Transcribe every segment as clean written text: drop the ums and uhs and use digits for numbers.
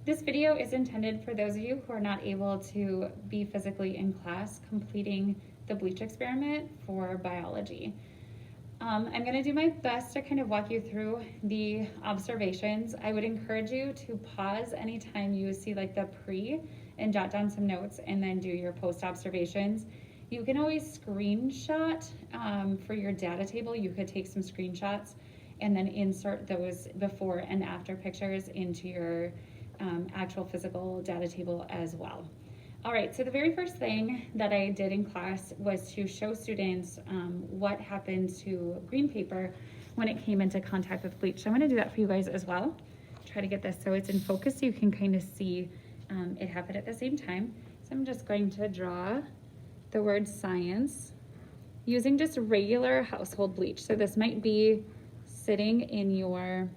This video is intended for those of you who are not able to be physically in class completing the bleach experiment for biology. I'm going to do my best to kind of walk you through the observations. I would encourage you to pause anytime you see like the pre and jot down some notes and then do your post observations. You can always screenshot for your data table. You could take some screenshots and then insert those before and after pictures into your actual physical data table as well. All right, so the very first thing that I did in class was to show students what happened to green paper when it came into contact with bleach. So I'm gonna do that for you guys as well. Try to get this so it's in focus so you can kind of see it happen at the same time. So I'm just going to draw the word science using just regular household bleach. So this might be sitting in your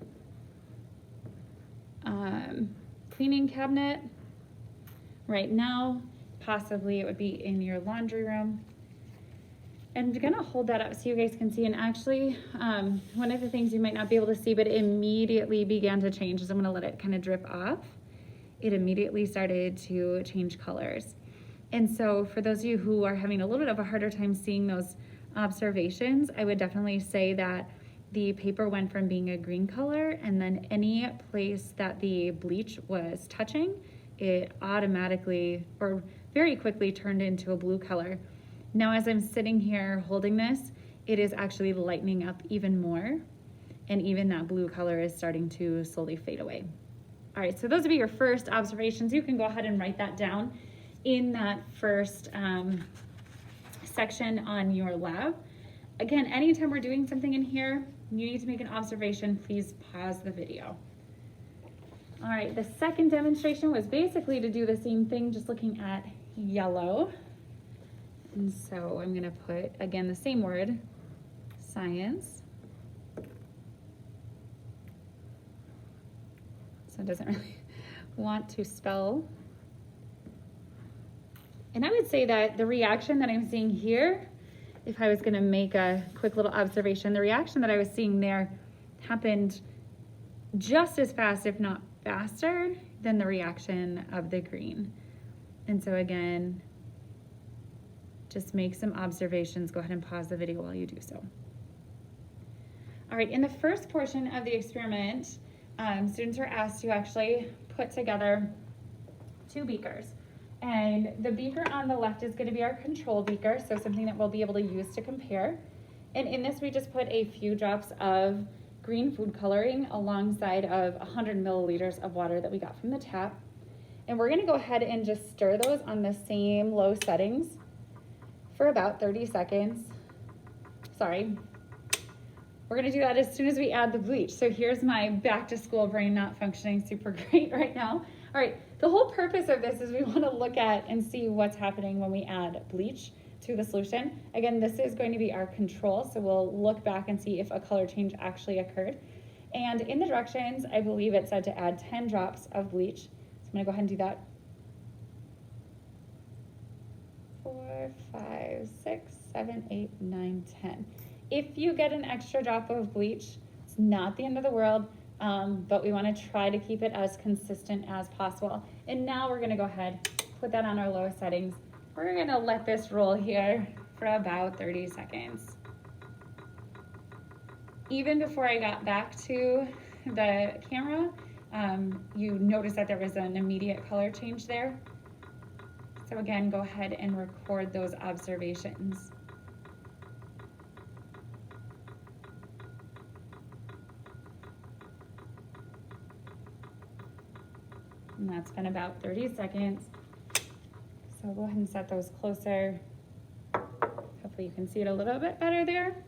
cleaning cabinet right now, possibly it would be in your laundry room. And I'm gonna hold that up so you guys can see. And actually, one of the things you might not be able to see, but it immediately began to change, is I'm gonna let it kind of drip off. It immediately started to change colors. And so for those of you who are having a little bit of a harder time seeing those observations, I would definitely say that the paper went from being a green color, and then any place that the bleach was touching, it automatically or very quickly turned into a blue color. Now as I'm sitting here holding this, it is actually lightening up even more, and even that blue color is starting to slowly fade away. All right, so those would be your first observations. You can go ahead and write that down in that first section on your lab. Again, anytime we're doing something in here, you need to make an observation, please pause the video. All right, the second demonstration was basically to do the same thing, just looking at yellow. And so I'm gonna put, again, the same word, science. So it doesn't really want to spell. And I would say that the reaction that I'm seeing here, if I was gonna make a quick little observation, the reaction that I was seeing there happened just as fast, if not faster, than the reaction of the green. And so again, just make some observations. Go ahead and pause the video while you do so. All right, in the first portion of the experiment, students were asked to actually put together two beakers. And the beaker on the left is going to be our control beaker, so something that we'll be able to use to compare. And in this, we just put a few drops of green food coloring alongside of 100 milliliters of water that we got from the tap. And we're going to go ahead and just stir those on the same low settings for about 30 seconds. Sorry. We're going to do that as soon as we add the bleach. So here's my back to school brain not functioning super great right now. All right, the whole purpose of this is we want to look at and see what's happening when we add bleach to the solution. Again, this is going to be our control, so we'll look back and see if a color change actually occurred. And in the directions, I believe it said to add 10 drops of bleach. So I'm going to go ahead and do that. 4, 5, 6, 7, 8, 9, 10. If you get an extra drop of bleach, it's not the end of the world. But we want to try to keep it as consistent as possible. And now we're going to go ahead, put that on our lowest settings. We're going to let this roll here for about 30 seconds. Even before I got back to the camera, you notice that there was an immediate color change there. So again, go ahead and record those observations. And that's been about 30 seconds. So go ahead and set those closer. Hopefully you can see it a little bit better there.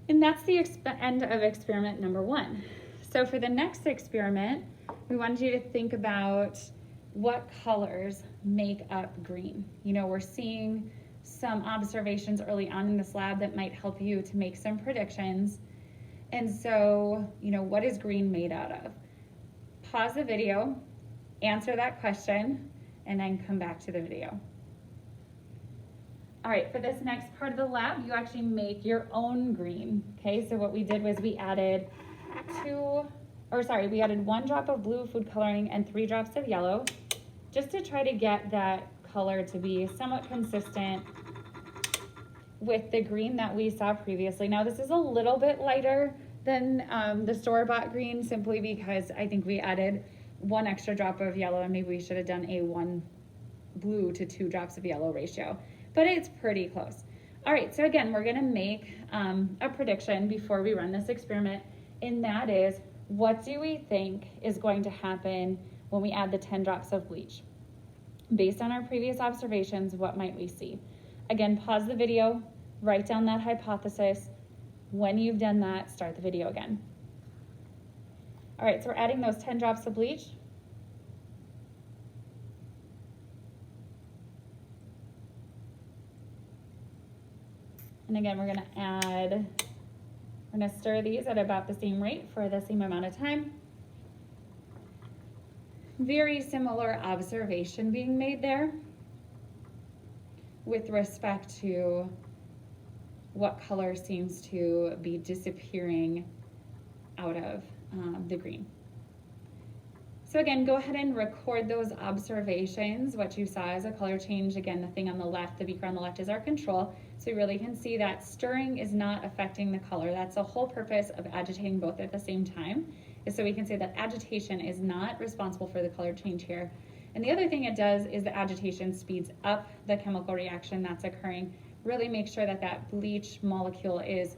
And that's the end of experiment number 1. So for the next experiment, we wanted you to think about what colors make up green. You know, we're seeing some observations early on in this lab that might help you to make some predictions. And so, you know, what is green made out of? Pause the video, answer that question, and then come back to the video. All right, for this next part of the lab, you actually make your own green, okay? So what we did was we added 2 or sorry, we added 1 drop of blue food coloring and 3 drops of yellow, just to try to get that color to be somewhat consistent with the green that we saw previously. Now this is a little bit lighter than the store-bought green, simply because I think we added 1 extra drop of yellow, and maybe we should have done a 1 blue to 2 drops of yellow ratio, but it's pretty close. All right, so again, we're gonna make a prediction before we run this experiment, and that is, what do we think is going to happen when we add the 10 drops of bleach? Based on our previous observations, what might we see? Again, pause the video, write down that hypothesis. When you've done that, start the video again. All right, so we're adding those 10 drops of bleach. And again, we're gonna stir these at about the same rate for the same amount of time. Very similar observation being made there with respect to what color seems to be disappearing out of the green. So again, go ahead and record those observations, what you saw as a color change. Again, the thing on the left, the beaker on the left, is our control. So you really can see that stirring is not affecting the color. That's the whole purpose of agitating both at the same time, is so we can say that agitation is not responsible for the color change here. And the other thing it does is the agitation speeds up the chemical reaction that's occurring. Really make sure that that bleach molecule is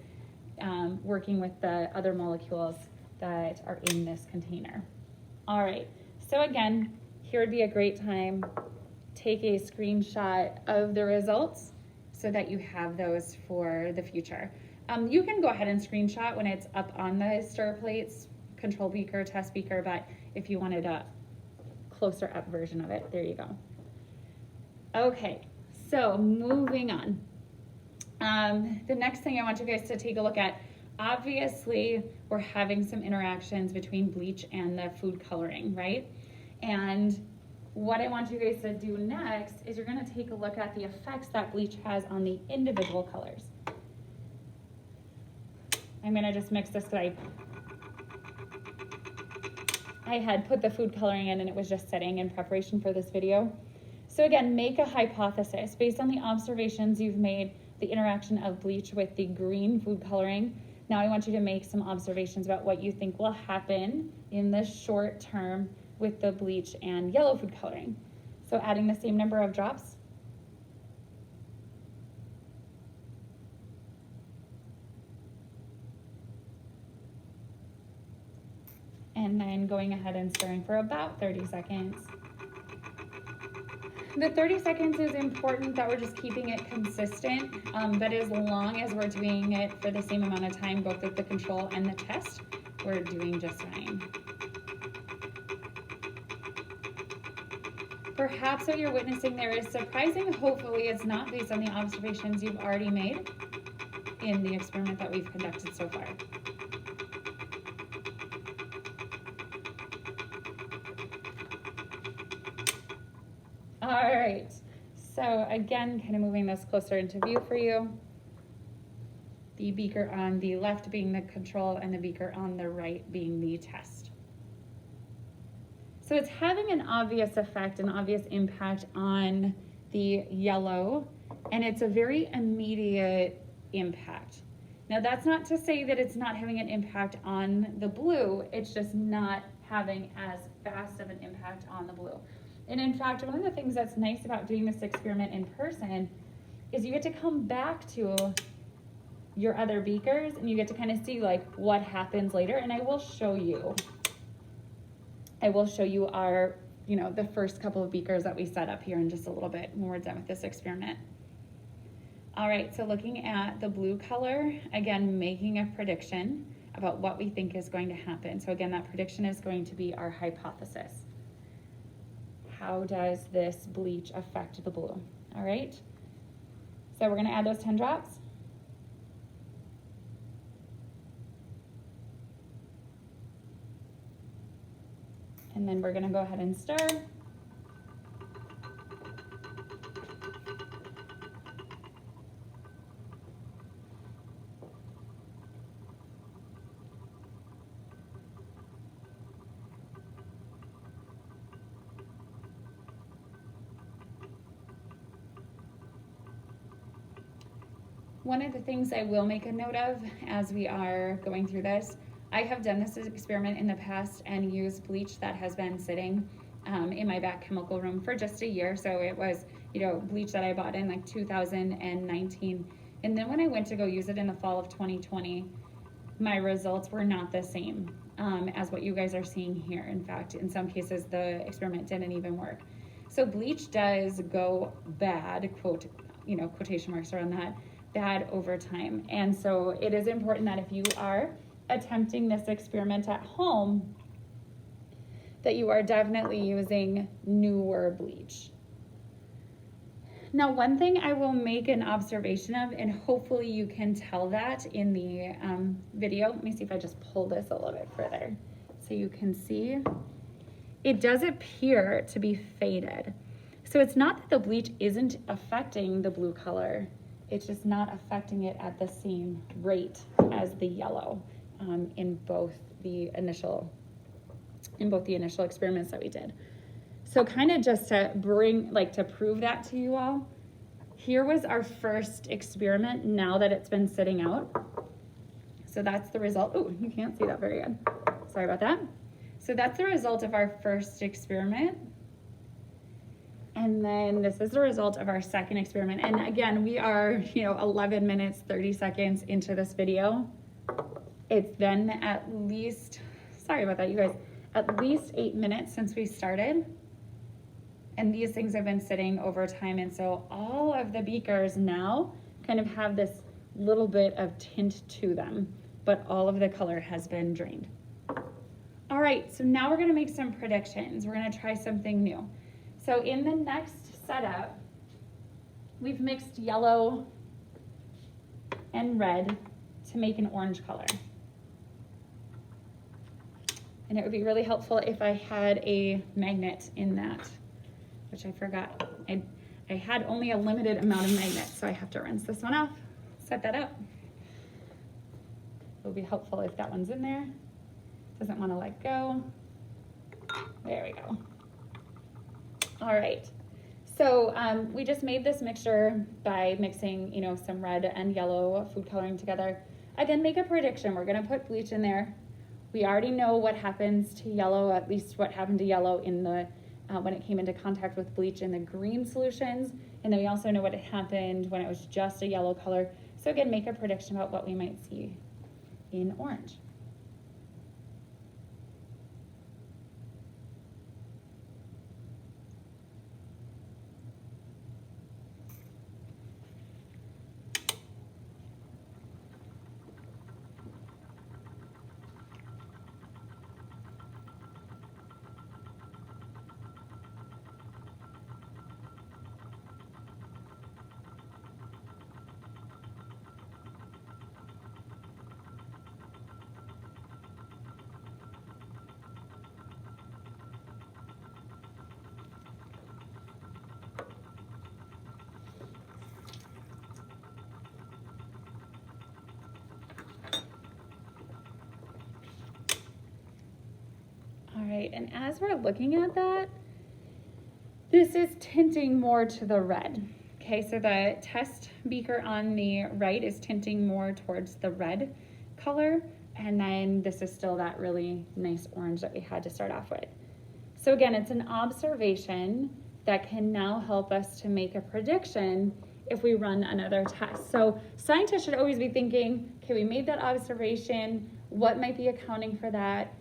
working with the other molecules that are in this container. All right, so again, here would be a great time, take a screenshot of the results so that you have those for the future. You can go ahead and screenshot when it's up on the stir plates, control beaker, test beaker, but if you wanted a closer up version of it, there you go. Okay, so moving on. The next thing I want you guys to take a look at, obviously we're having some interactions between bleach and the food coloring, right? And what I want you guys to do next is you're gonna take a look at the effects that bleach has on the individual colors. I'm gonna just mix this because I had put the food coloring in and it was just sitting in preparation for this video. So again, make a hypothesis based on the observations you've made, the interaction of bleach with the green food coloring. Now I want you to make some observations about what you think will happen in the short term with the bleach and yellow food coloring. So adding the same number of drops. And then going ahead and stirring for about 30 seconds. The 30 seconds is important that we're just keeping it consistent, but as long as we're doing it for the same amount of time, both with the control and the test, we're doing just fine. Perhaps what you're witnessing there is surprising. Hopefully it's not, based on the observations you've already made in the experiment that we've conducted so far. All right, so again, kind of moving this closer into view for you. The beaker on the left being the control and the beaker on the right being the test. So it's having an obvious effect, an obvious impact on the yellow, and it's a very immediate impact. Now that's not to say that it's not having an impact on the blue, it's just not having as fast of an impact on the blue. And in fact, one of the things that's nice about doing this experiment in person is you get to come back to your other beakers and you get to kind of see like what happens later. And I will show you our, the first couple of beakers that we set up here in just a little bit when we're done with this experiment. All right, so looking at the blue color, again, making a prediction about what we think is going to happen. So again, that prediction is going to be our hypothesis. How does this bleach affect the blue? All right, so we're gonna add those 10 drops. And then we're gonna go ahead and stir. one of the things I will make a note of as we are going through this, I have done this experiment in the past and used bleach that has been sitting in my back chemical room for just a year. So it was, you know, bleach that I bought in like 2019. And then when I went to go use it in the fall of 2020, my results were not the same as what you guys are seeing here. In fact, in some cases, the experiment didn't even work. So bleach does go bad, quotation marks around that, bad over time. And so it is important that if you are attempting this experiment at home, that you are definitely using newer bleach. Now, one thing I will make an observation of, and hopefully you can tell that in the video. Let me see if I just pull this a little bit further so you can see. It does appear to be faded. So it's not that the bleach isn't affecting the blue color, it's just not affecting it at the same rate as the yellow in both the initial experiments that we did. So kind of just to prove that to you all, here was our first experiment now that it's been sitting out. So that's the result. Oh, you can't see that very good. Sorry about that. So that's the result of our first experiment. And then this is the result of our second experiment. And again, we are, 11 minutes, 30 seconds into this video. It's been at least, sorry about that, you guys, at least 8 minutes since we started. And these things have been sitting over time. And so all of the beakers now kind of have this little bit of tint to them, but all of the color has been drained. All right, so now we're gonna make some predictions. We're gonna try something new. So in the next setup, we've mixed yellow and red to make an orange color. And it would be really helpful if I had a magnet in that, which I forgot. I had only a limited amount of magnets, so I have to rinse this one off, set that up. It would be helpful if that one's in there. Doesn't want to let go. There we go. All right. So we just made this mixture by mixing, some red and yellow food coloring together. Again, make a prediction. We're going to put bleach in there. We already know what happens to yellow, at least what happened to yellow in the when it came into contact with bleach in the green solutions. And then we also know what happened when it was just a yellow color. So again, make a prediction about what we might see in orange. All right, and as we're looking at that, this is tinting more to the red. Okay, so the test beaker on the right is tinting more towards the red color, and then this is still that really nice orange that we had to start off with. So again, it's an observation that can now help us to make a prediction if we run another test. So scientists should always be thinking, okay, we made that observation, what might be accounting for that?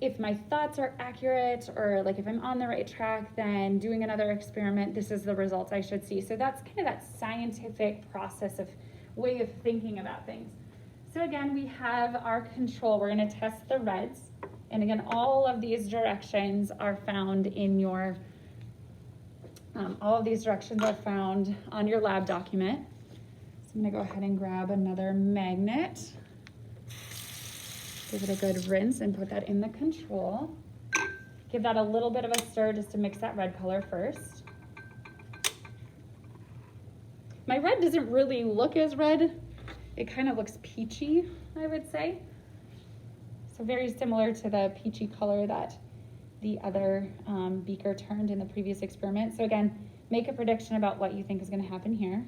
If my thoughts are accurate, or like if I'm on the right track, then doing another experiment, this is the results I should see. So that's kind of that scientific process of way of thinking about things. So again, we have our control. We're gonna test the reds. And again, all of these directions are found in your, all of these directions are found on your lab document. So I'm gonna go ahead and grab another magnet. Give it a good rinse and put that in the control. Give that a little bit of a stir just to mix that red color first. My red doesn't really look as red. It kind of looks peachy, I would say. So very similar to the peachy color that the other beaker turned in the previous experiment. So again, make a prediction about what you think is going to happen here.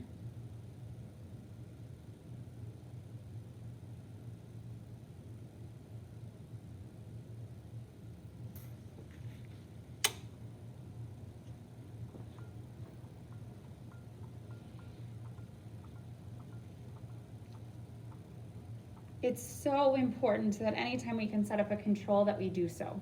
it's so important that anytime we can set up a control that we do so.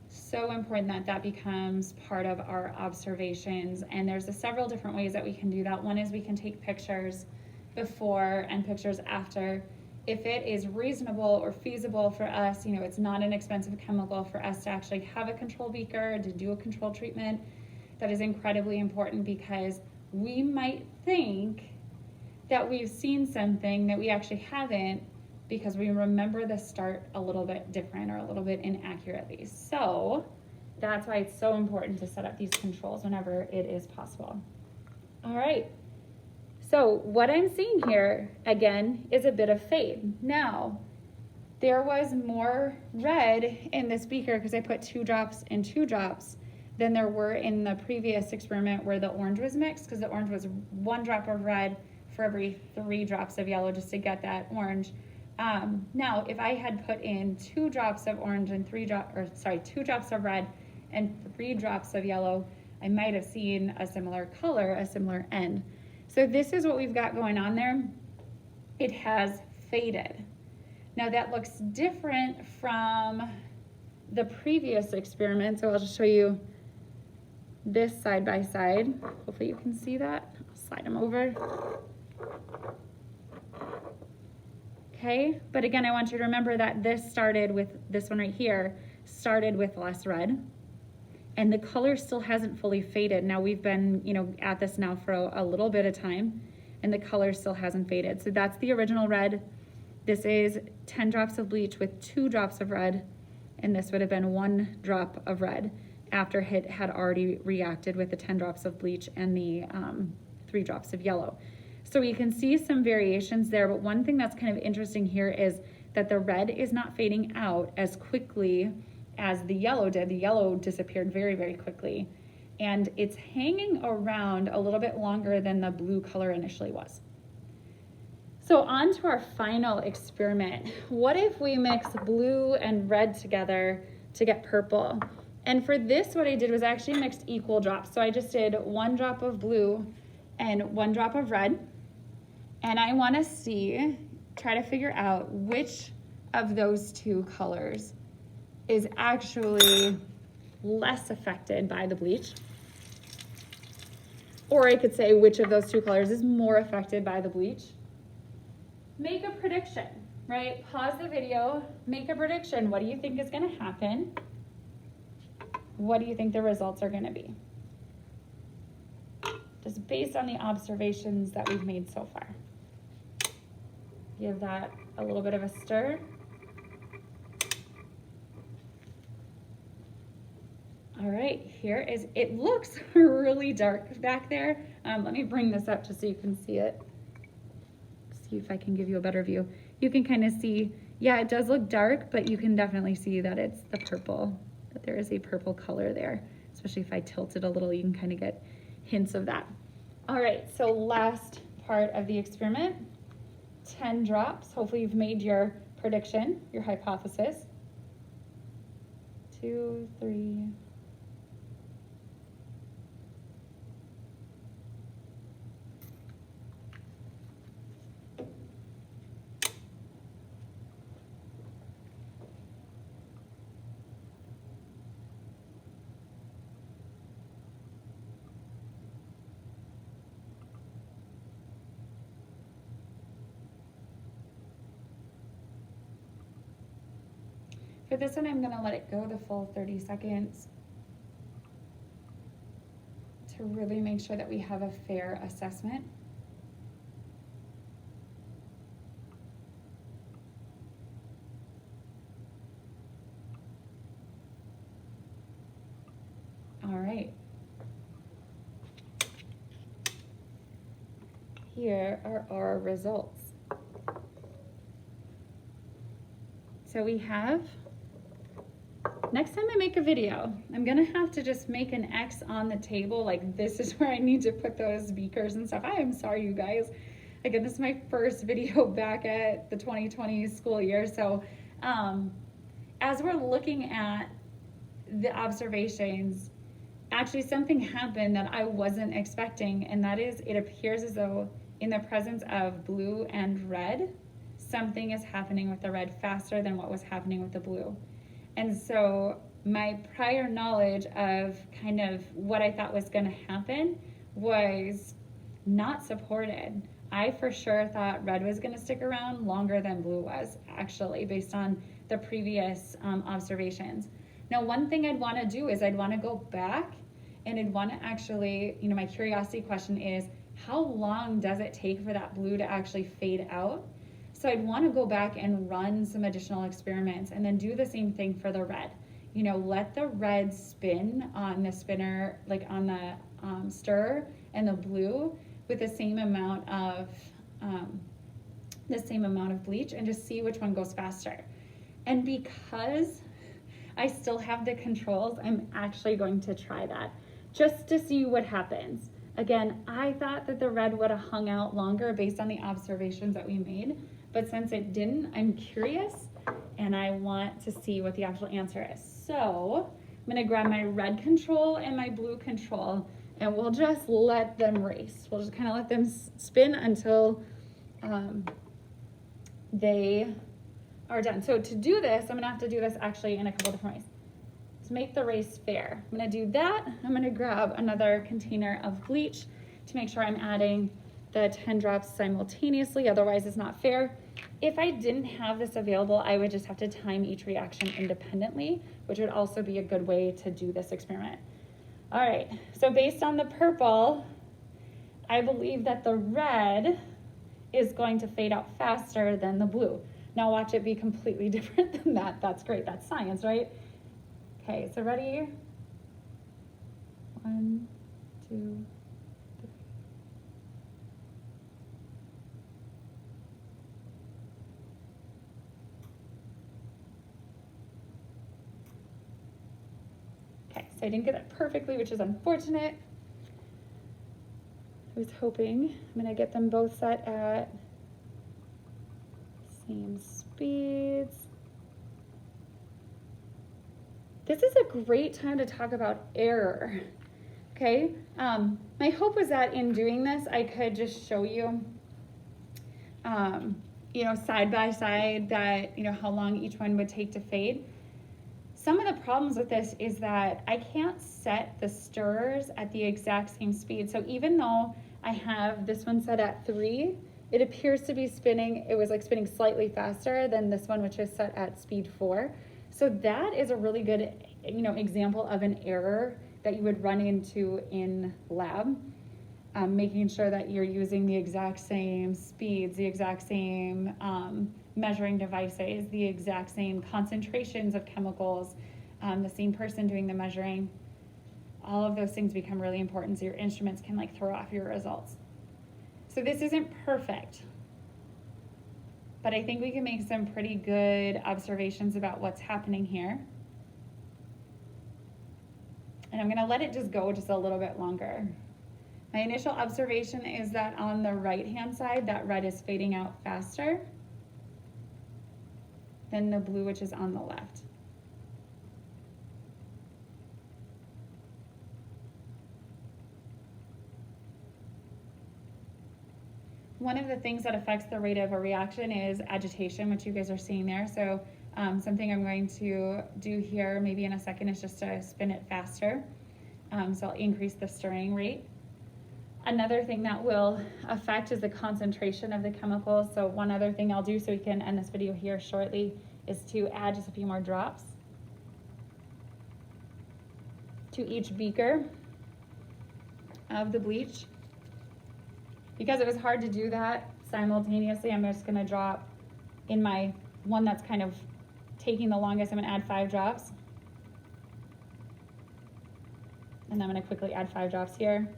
So important that that becomes part of our observations. And there's several different ways that we can do that. One is we can take pictures before and pictures after. If it is reasonable or feasible for us, you know, it's not an expensive chemical for us to actually have a control beaker, to do a control treatment, that is incredibly important, because we might think that we've seen something that we actually haven't, because we remember the start a little bit different or a little bit inaccurately. So that's why it's so important to set up these controls whenever it is possible. All right. So what I'm seeing here, again, is a bit of fade. Now, there was more red in this beaker because I put 2 drops and 2 drops than there were in the previous experiment where the orange was mixed, because the orange was 1 drop of red for every 3 drops of yellow just to get that orange. Now, if I had put in 2 drops of orange and 2 drops of red and 3 drops of yellow, I might have seen a similar color, a similar end. So this is what we've got going on there. It has faded. Now that looks different from the previous experiment. So I'll just show you this side by side. Hopefully you can see that. I'll slide them over. Okay, but again, I want you to remember that this started with, this one right here, started with less red, and the color still hasn't fully faded. Now we've been, you know, at this now for a little bit of time, and the color still hasn't faded. So that's the original red. This is 10 drops of bleach with 2 drops of red, and this would have been 1 drop of red after it had already reacted with the 10 drops of bleach and the 3 drops of yellow. So you can see some variations there, but one thing that's kind of interesting here is that the red is not fading out as quickly as the yellow did. The yellow disappeared very, very quickly, and it's hanging around a little bit longer than the blue color initially was. So on to our final experiment. What if we mix blue and red together to get purple? And for this, what I did was I actually mixed equal drops. So I just did 1 drop of blue and 1 drop of red. And I want to try to figure out which of those 2 colors is actually less affected by the bleach. Or I could say which of those 2 colors is more affected by the bleach. Make a prediction, right? Pause the video, make a prediction. What do you think is going to happen? What do you think the results are going to be? Just based on the observations that we've made so far. Give that a little bit of a stir. All right, here is, it looks really dark back there. Let me bring this up just so you can see it. See if I can give you a better view. You can kind of see, yeah, it does look dark, but you can definitely see that it's the purple, that there is a purple color there. Especially if I tilt it a little, you can kind of get hints of that. All right, so last part of the experiment, 10 drops. Hopefully you've made your prediction, your hypothesis. 2, 3. For this one, I'm going to let it go the full 30 seconds to really make sure that we have a fair assessment. All right. Here are our results. So we have, next time I make a video, I'm gonna have to just make an X on the table, like this is where I need to put those beakers and stuff. I am sorry, you guys. Again, this is my first video back at the 2020 school year. So as we're looking at the observations, actually something happened that I wasn't expecting, and that is it appears as though in the presence of blue and red, something is happening with the red faster than what was happening with the blue. And so my prior knowledge of kind of what I thought was going to happen was not supported. I for sure thought red was going to stick around longer than blue was, actually, based on the previous observations. Now, one thing I'd want to do is I'd want to go back and I'd want to actually, my curiosity question is, how long does it take for that blue to actually fade out? So I'd want to go back and run some additional experiments and then do the same thing for the red. Let the red spin on the spinner, like on the stir, and the blue with the same amount of bleach, and just see which one goes faster. And because I still have the controls, I'm actually going to try that just to see what happens. Again, I thought that the red would have hung out longer based on the observations that we made, but since it didn't, I'm curious and I want to see what the actual answer is. So I'm gonna grab my red control and my blue control, and we'll just let them race. We'll just kind of let them spin until they are done. So to do this, I'm gonna have to do this actually in a couple different ways. To make the race fair, I'm gonna do that. I'm gonna grab another container of bleach to make sure I'm adding the 10 drops simultaneously, otherwise it's not fair. If I didn't have this available, I would just have to time each reaction independently, which would also be a good way to do this experiment. All right, so based on the purple, I believe that the red is going to fade out faster than the blue. Now watch it be completely different than that. That's great, that's science, right? Okay, so ready? 1, 2, 3. Okay, so I didn't get it perfectly, which is unfortunate. I was hoping I'm gonna get them both set at same speeds. This is a great time to talk about error, okay? My hope was that in doing this, I could just show you, side by side that, how long each one would take to fade. Some of the problems with this is that I can't set the stirrers at the exact same speed. So even though I have this one set at 3, it appears to be spinning, it was like spinning slightly faster than this one, which is set at speed 4. So that is a really good, example of an error that you would run into in lab, making sure that you're using the exact same speeds, the exact same measuring devices, the exact same concentrations of chemicals, the same person doing the measuring. All of those things become really important so your instruments can throw off your results. So this isn't perfect, but I think we can make some pretty good observations about what's happening here. And I'm gonna let it just go just a little bit longer. My initial observation is that on the right-hand side, that red is fading out faster than the blue, which is on the left. One of the things that affects the rate of a reaction is agitation, which you guys are seeing there. So something I'm going to do here maybe in a second is just to spin it faster. So I'll increase the stirring rate. Another thing that will affect is the concentration of the chemicals. So one other thing I'll do so we can end this video here shortly is to add just a few more drops to each beaker of the bleach. Because it was hard to do that simultaneously, I'm just gonna drop in my one that's kind of taking the longest, I'm gonna add 5 drops. And I'm gonna quickly add 5 drops here.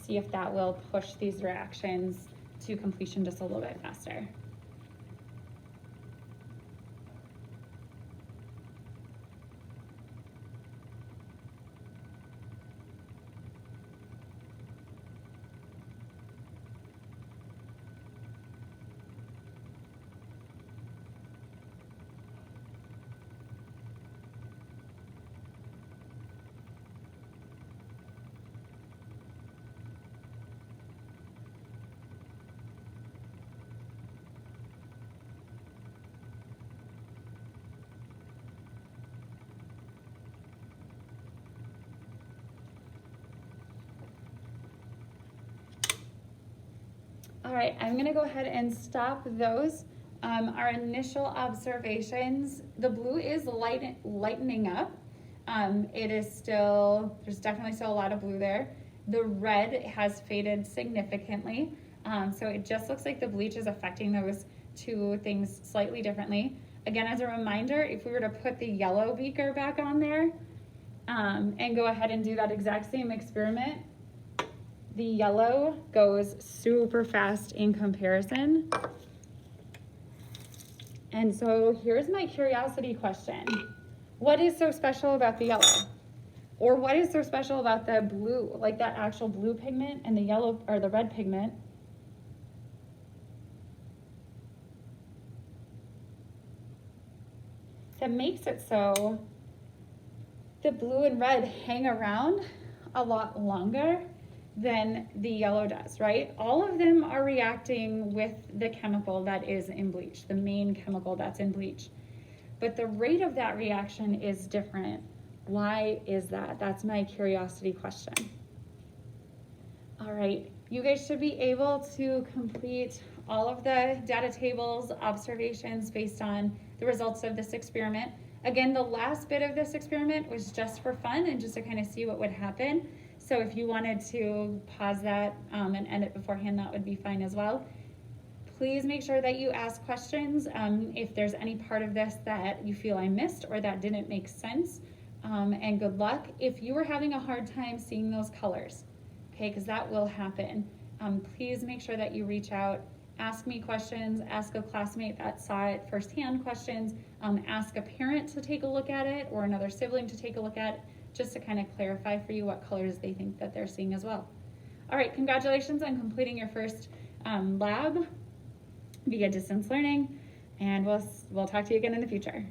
See if that will push these reactions to completion just a little bit faster. right, I'm gonna go ahead and stop those. Our initial observations, the blue is lightening up. It is still, there's definitely still a lot of blue there. The red has faded significantly. So it just looks like the bleach is affecting those two things slightly differently. Again, as a reminder, if we were to put the yellow beaker back on there and go ahead and do that exact same experiment, the yellow goes super fast in comparison. And so here's my curiosity question. What is so special about the yellow? Or what is so special about the blue, like that actual blue pigment and the yellow or the red pigment? That makes it so the blue and red hang around a lot longer than the yellow does, right? All of them are reacting with the chemical that is in bleach, the main chemical that's in bleach. But the rate of that reaction is different. Why is that? That's my curiosity question. All right, you guys should be able to complete all of the data tables, observations based on the results of this experiment. Again, the last bit of this experiment was just for fun and just to kind of see what would happen. So if you wanted to pause that and end it beforehand, that would be fine as well. Please make sure that you ask questions if there's any part of this that you feel I missed or that didn't make sense. And good luck. If you were having a hard time seeing those colors, okay, because that will happen, please make sure that you reach out, ask me questions, ask a classmate that saw it firsthand questions, ask a parent to take a look at it or another sibling to take a look at it, just to kind of clarify for you what colors they think that they're seeing as well. All right, congratulations on completing your first lab via distance learning, and we'll talk to you again in the future.